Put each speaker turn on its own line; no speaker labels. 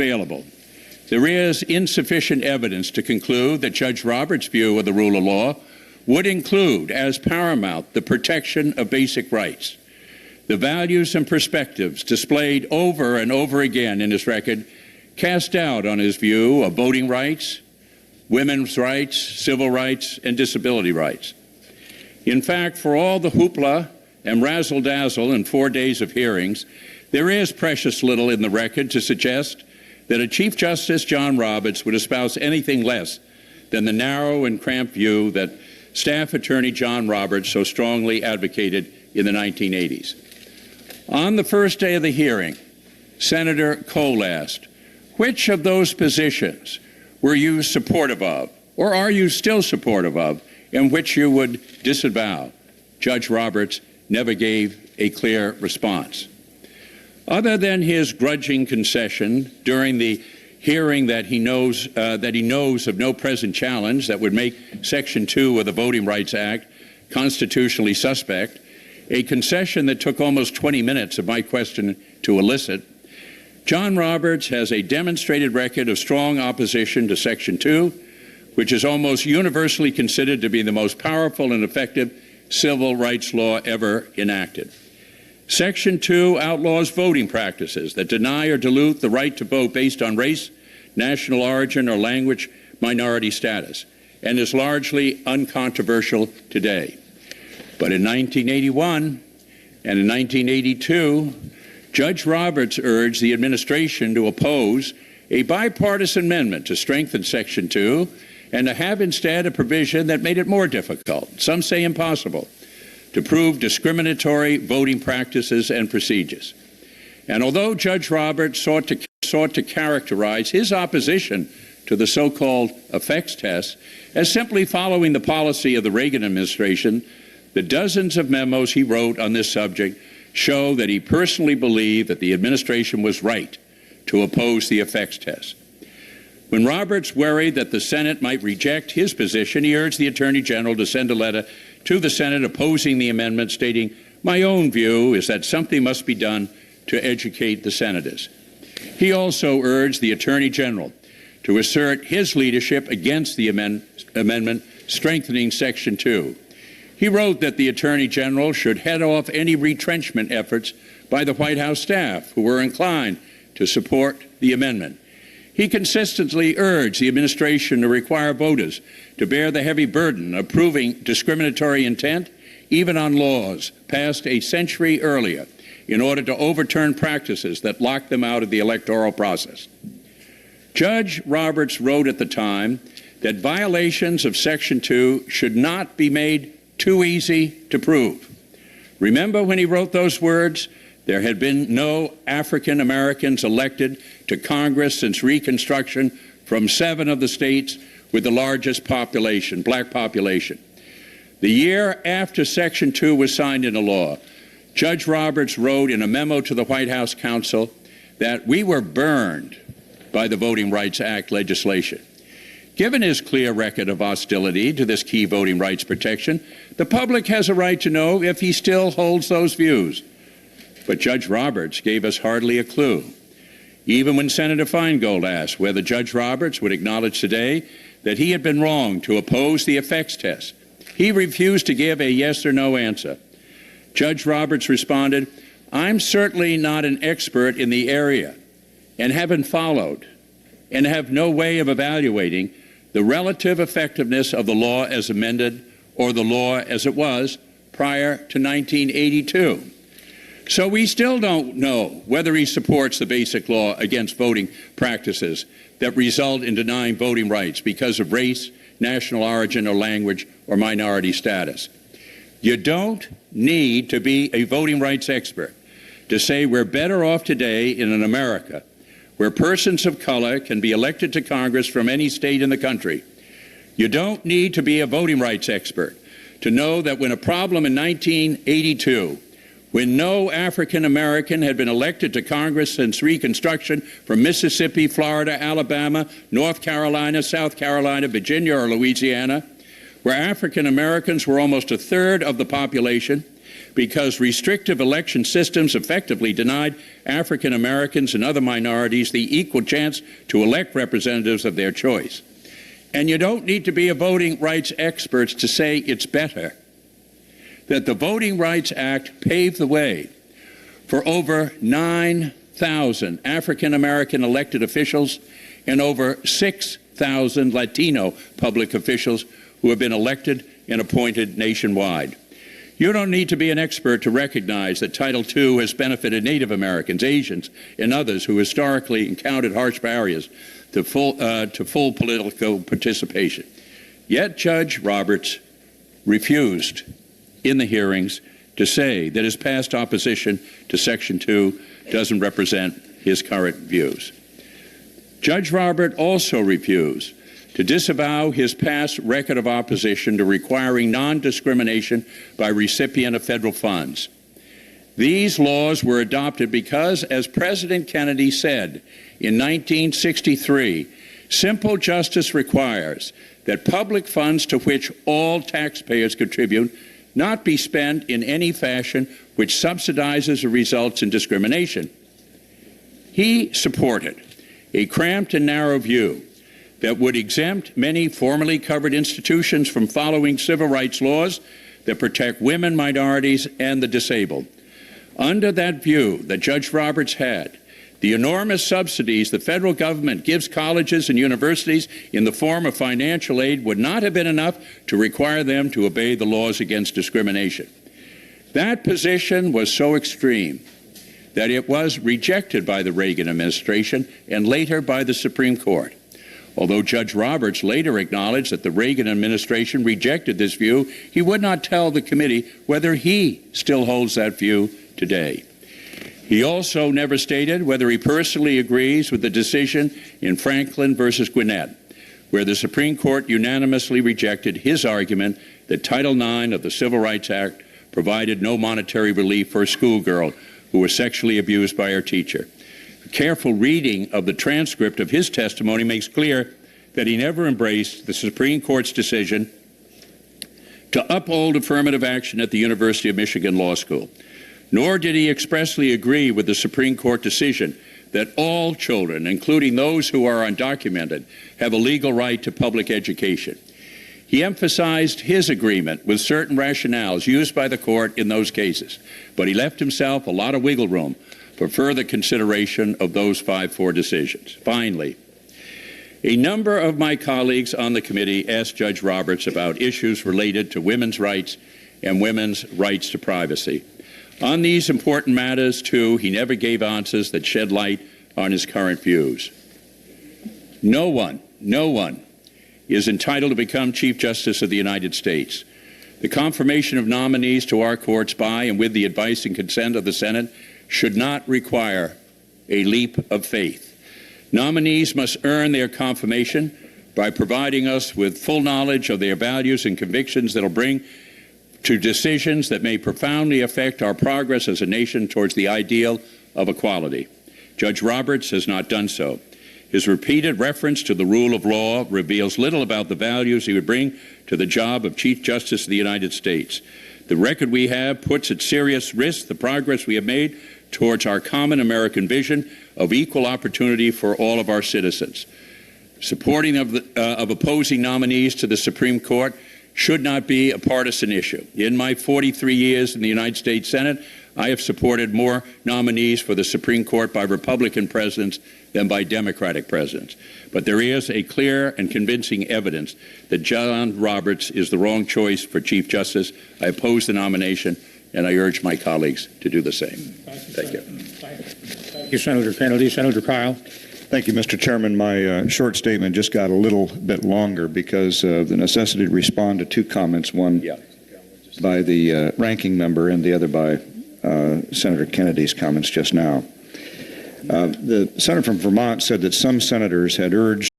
available, there is insufficient evidence to conclude that Judge Roberts' view of the rule of law would include as paramount the protection of basic rights. The values and perspectives displayed over and over again in his record cast doubt on his view of voting rights, women's rights, civil rights, and disability rights. In fact, for all the hoopla and razzle-dazzle in 4 days of hearings, there is precious little in the record to suggest that a Chief Justice John Roberts would espouse anything less than the narrow and cramped view that Staff Attorney John Roberts so strongly advocated in the 1980s. On the first day of the hearing, Senator Cole asked, which of those positions were you supportive of, or are you still supportive of, and which you would disavow? Judge Roberts never gave a clear response. Other than his grudging concession during the hearing that he knows of no present challenge that would make Section 2 of the Voting Rights Act constitutionally suspect, a concession that took almost 20 minutes of my question to elicit, John Roberts has a demonstrated record of strong opposition to Section 2, which is almost universally considered to be the most powerful and effective civil rights law ever enacted. Section 2 outlaws voting practices that deny or dilute the right to vote based on race, national origin, or language minority status, and is largely uncontroversial today. But in 1981 and in 1982, Judge Roberts urged the administration to oppose a bipartisan amendment to strengthen Section 2 and to have instead a provision that made it more difficult, some say impossible, to prove discriminatory voting practices and procedures. And although Judge Roberts sought to characterize his opposition to the so-called effects test as simply following the policy of the Reagan administration, the dozens of memos he wrote on this subject show that he personally believed that the administration was right to oppose the effects test. When Roberts worried that the Senate might reject his position, he urged the Attorney General to send a letter to the Senate opposing the amendment, stating, "My own view is that something must be done to educate the senators." He also urged the Attorney General to assert his leadership against the amendment strengthening Section 2. He wrote that the Attorney General should head off any retrenchment efforts by the White House staff who were inclined to support the amendment. He consistently urged the administration to require voters to bear the heavy burden of proving discriminatory intent, even on laws passed a century earlier, in order to overturn practices that locked them out of the electoral process. Judge Roberts wrote at the time that violations of Section 2 should not be made too easy to prove. Remember when he wrote those words? There had been no African Americans elected to Congress since Reconstruction from 7 of the states with the largest population, black population. The year after Section 2 was signed into law, Judge Roberts wrote in a memo to the White House counsel that we were burned by the Voting Rights Act legislation. Given his clear record of hostility to this key voting rights protection, the public has a right to know if he still holds those views. But Judge Roberts gave us hardly a clue. Even when Senator Feingold asked whether Judge Roberts would acknowledge today that he had been wrong to oppose the effects test, he refused to give a yes or no answer. Judge Roberts responded, "I'm certainly not an expert in the area and haven't followed and have no way of evaluating the relative effectiveness of the law as amended or the law as it was prior to 1982. So we still don't know whether he supports the basic law against voting practices that result in denying voting rights because of race, national origin, or language, or minority status. You don't need to be a voting rights expert to say we're better off today in an America where persons of color can be elected to Congress from any state in the country. You don't need to be a voting rights expert to know that when a problem in 1982, when no African American had been elected to Congress since Reconstruction from Mississippi, Florida, Alabama, North Carolina, South Carolina, Virginia, or Louisiana, where African Americans were almost a third of the population, because restrictive election systems effectively denied African Americans and other minorities the equal chance to elect representatives of their choice. And you don't need to be a voting rights expert to say it's better that the Voting Rights Act paved the way for over 9,000 African American elected officials and over 6,000 Latino public officials who have been elected and appointed nationwide. You don't need to be an expert to recognize that Title II has benefited Native Americans, Asians, and others who historically encountered harsh barriers to full political participation. Yet Judge Roberts refused in the hearings to say that his past opposition to Section 2 doesn't represent his current views. Judge Roberts also refused to disavow his past record of opposition to requiring non-discrimination by recipient of federal funds. These laws were adopted because, as President Kennedy said in 1963, simple justice requires that public funds to which all taxpayers contribute not be spent in any fashion which subsidizes or results in discrimination. He supported a cramped and narrow view that would exempt many formerly covered institutions from following civil rights laws that protect women, minorities, and the disabled. Under that view that Judge Roberts had, the enormous subsidies the federal government gives colleges and universities in the form of financial aid would not have been enough to require them to obey the laws against discrimination. That position was so extreme that it was rejected by the Reagan administration and later by the Supreme Court. Although Judge Roberts later acknowledged that the Reagan administration rejected this view, he would not tell the committee whether he still holds that view today. He also never stated whether he personally agrees with the decision in Franklin versus Gwinnett, where the Supreme Court unanimously rejected his argument that Title IX of the Civil Rights Act provided no monetary relief for a schoolgirl who was sexually abused by her teacher. A careful reading of the transcript of his testimony makes clear that he never embraced the Supreme Court's decision to uphold affirmative action at the University of Michigan Law School, nor did he expressly agree with the Supreme Court decision that all children, including those who are undocumented, have a legal right to public education. He emphasized his agreement with certain rationales used by the court in those cases, but he left himself a lot of wiggle room for further consideration of those 5-4 decisions. Finally, a number of my colleagues on the committee asked Judge Roberts about issues related to women's rights and women's rights to privacy. On these important matters, too, he never gave answers that shed light on his current views. No one is entitled to become Chief Justice of the United States. The confirmation of nominees to our courts by and with the advice and consent of the Senate should not require a leap of faith. Nominees must earn their confirmation by providing us with full knowledge of their values and convictions that will bring to decisions that may profoundly affect our progress as a nation towards the ideal of equality. Judge Roberts has not done so. His repeated reference to the rule of law reveals little about the values he would bring to the job of Chief Justice of the United States. The record we have puts at serious risk the progress we have made towards our common American vision of equal opportunity for all of our citizens. Supporting of opposing nominees to the Supreme Court should not be a partisan issue. In my 43 years in the United States Senate, I have supported more nominees for the Supreme Court by Republican presidents than by Democratic presidents. But there is a clear and convincing evidence that John Roberts is the wrong choice for Chief Justice. I oppose the nomination, and I urge my colleagues to do the same. Thank you.
Thank you, Senator Kennedy. Senator Kyle.
Thank you, Mr. Chairman. My short statement just got a little bit longer because of the necessity to respond to two comments, one by the ranking member and the other by Senator Kennedy's comments just now. The senator from Vermont said that some senators had urged